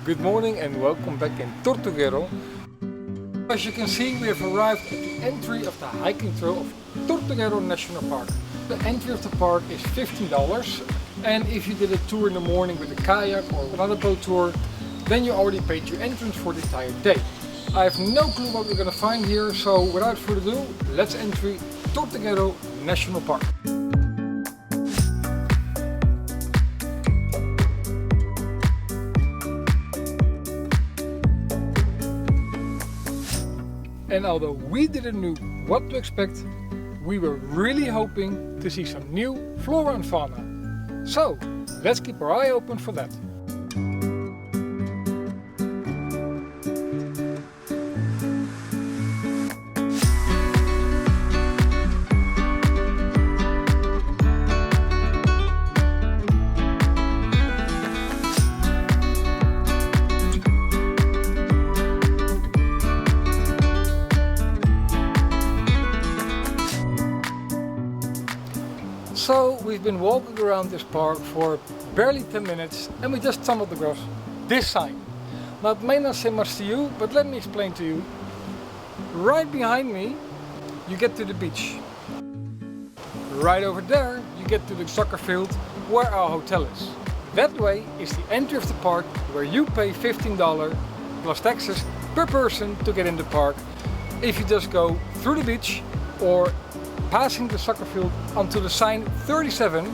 Good morning and welcome back in Tortuguero. As you can see, we have arrived at the entry of the hiking trail of Tortuguero National Park. The entry of the park is $15, and if you did a tour in the morning with a kayak or another boat tour, then you already paid your entrance for the entire day. I have no clue what we're gonna find here, so without further ado, let's enter Tortuguero National Park. And although we didn't know what to expect, we were really hoping to see some new flora and fauna. So let's keep our eye open for that. So we've been walking around this park for barely 10 minutes and we just stumbled across this sign. Now it may not say much to you, but let me explain to you. Right behind me you get to the beach. Right over there you get to the soccer field where our hotel is. That way is the entry of the park where you pay $15 plus taxes per person to get in the park. If you just go through the beach or passing the soccer field onto the sign 37,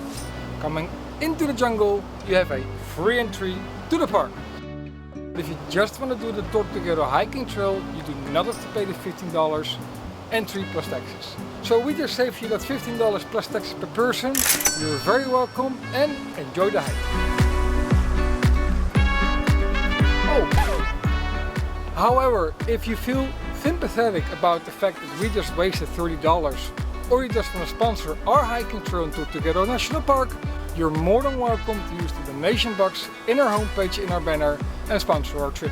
coming into the jungle, you have a free entry to the park. But if you just want to do the Tortuguero hiking trail, you do not have to pay the $15 entry plus taxes. So we just saved you that $15 plus taxes per person. You're very welcome and enjoy the hike. Oh, however, if you feel sympathetic about the fact that we just wasted $30, or you just want to sponsor our hiking trail in Tortuguero National Park, you're more than welcome to use the donation box in our homepage in our banner and sponsor our trip.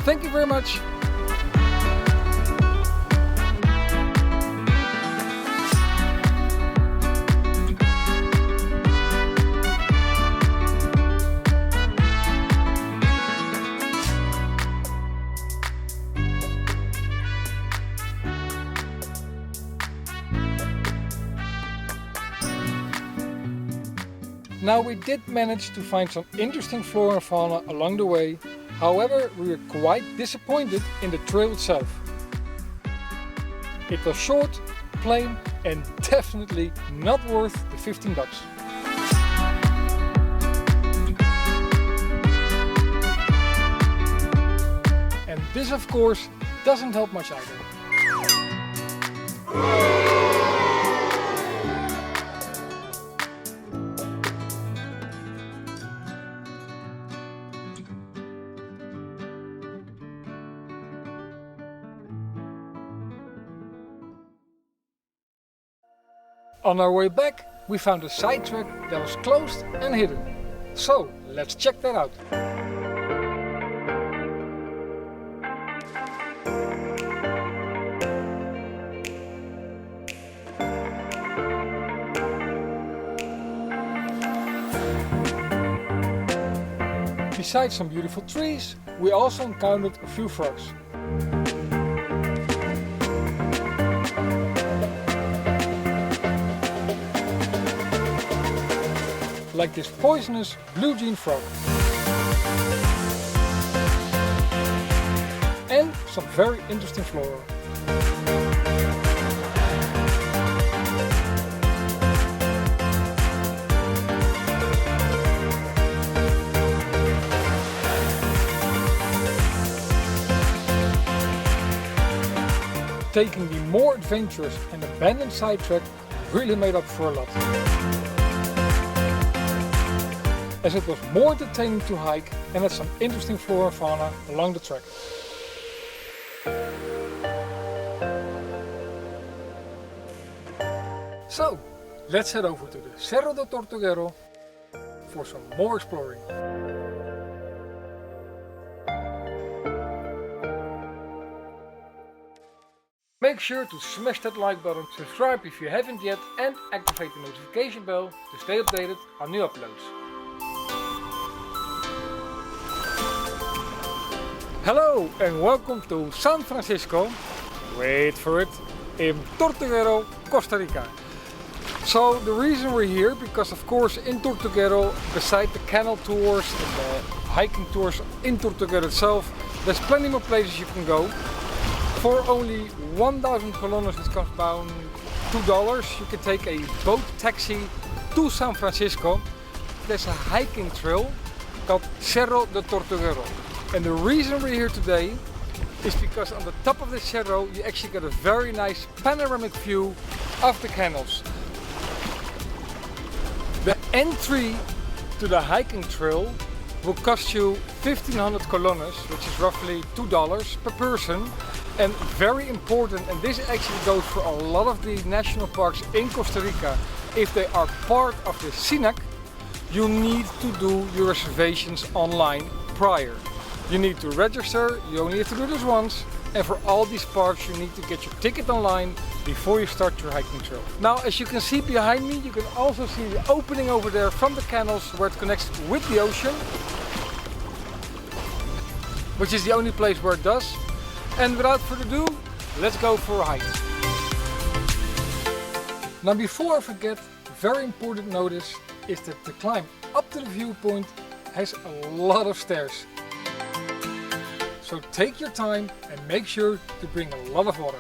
Thank you very much. Now we did manage to find some interesting flora and fauna along the way, however we were quite disappointed in the trail itself. It was short, plain and definitely not worth the $15. And this of course doesn't help much either. On our way back, we found a side track that was closed and hidden. So let's check that out. Besides some beautiful trees, we also encountered a few frogs. Like this poisonous blue jean frog. And some very interesting flora. Taking the more adventurous and abandoned sidetrack really made up for a lot, as it was more entertaining to hike and had some interesting flora and fauna along the track. So, let's head over to the Cerro do Tortuguero for some more exploring. Make sure to smash that like button, subscribe if you haven't yet, and activate the notification bell to stay updated on new uploads. Hello and welcome to San Francisco, wait for it, in Tortuguero, Costa Rica. So the reason we're here, because of course in Tortuguero, beside the canal tours and the hiking tours in Tortuguero itself, there's plenty more places you can go. For only 1,000 colones, which comes about $2, you can take a boat taxi to San Francisco. There's a hiking trail called Cerro de Tortuguero. And the reason we're here today is because on the top of the cerro you actually get a very nice panoramic view of the canals. The entry to the hiking trail will cost you 1,500 colones, which is roughly $2 per person. And very important, and this actually goes for a lot of the national parks in Costa Rica, if they are part of the SINAC, you need to do your reservations online prior. You need to register, you only have to do this once, and for all these parks you need to get your ticket online before you start your hiking trail. Now, as you can see behind me, you can also see the opening over there from the canals where it connects with the ocean, which is the only place where it does. And without further ado, let's go for a hike. Now, before I forget, very important notice is that the climb up to the viewpoint has a lot of stairs. So take your time and make sure to bring a lot of water.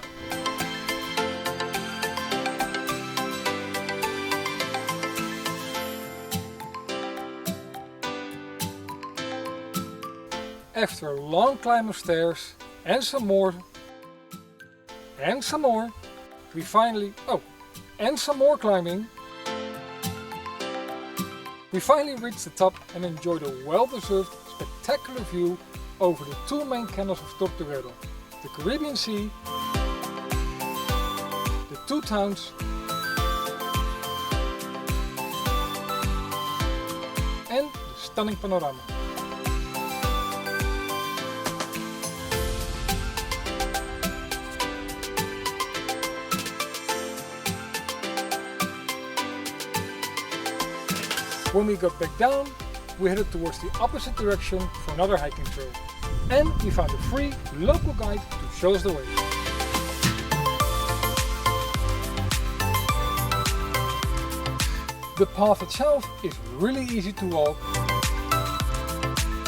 After a long climb of stairs and some more, and some more, we finally, and some more climbing, we finally reached the top and enjoyed a well-deserved, spectacular view over the two main canals of Tortuguero, the Caribbean Sea, the two towns, and the stunning panorama. When we got back down, we headed towards the opposite direction for another hiking trail. And we found a free local guide to show us the way. The path itself is really easy to walk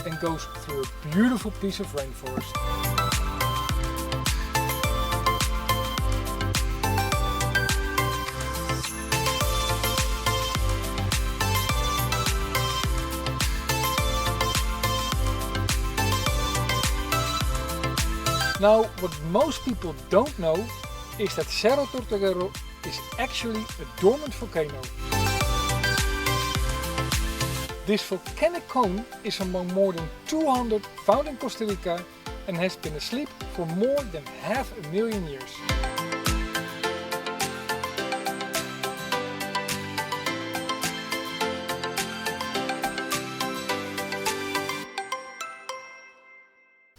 and goes through a beautiful piece of rainforest. Now, what most people don't know is that Cerro Tortuguero is actually a dormant volcano. This volcanic cone is among more than 200 found in Costa Rica and has been asleep for more than 500,000 years.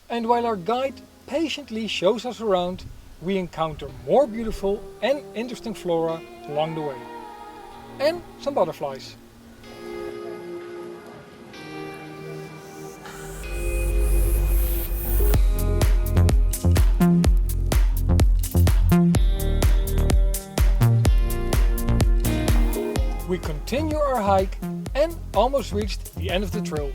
And while our guide patiently shows us around, we encounter more beautiful and interesting flora along the way. And some butterflies. We continue our hike and almost reached the end of the trail.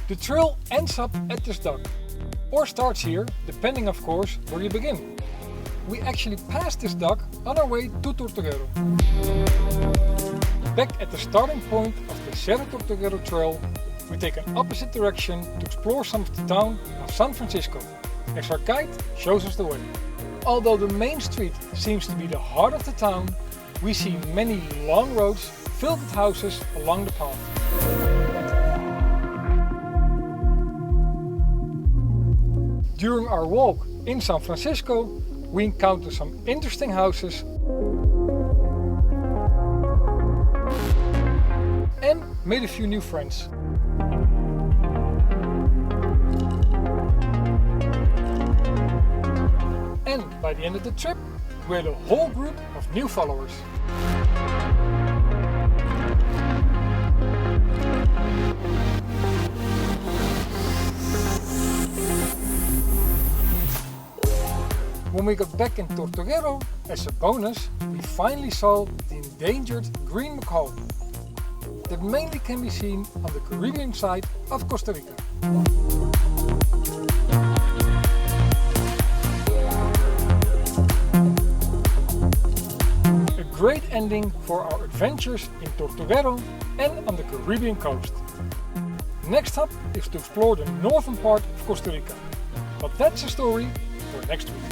The trail ends up at this dock, or starts here, depending of course where you begin. We actually passed this dock on our way to Tortuguero. Back at the starting point of the Cerro Tortuguero trail, we take an opposite direction to explore some of the town of San Francisco, as our guide shows us the way. Although the main street seems to be the heart of the town, we see many long roads filled with houses along the path. During our walk in San Francisco, we encounter some interesting houses made a few new friends. And by the end of the trip, we had a whole group of new followers. When we got back in Tortuguero, as a bonus, we finally saw the endangered green macaw that mainly can be seen on the Caribbean side of Costa Rica. A great ending for our adventures in Tortuguero and on the Caribbean coast. Next up is to explore the northern part of Costa Rica, but that's a story for next week.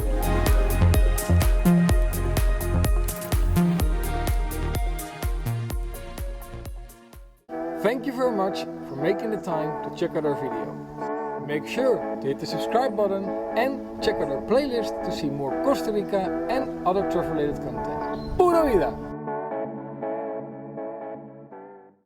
Thank you very much for making the time to check out our video. Make sure to hit the subscribe button and check out our playlist to see more Costa Rica and other travel related content. Pura vida!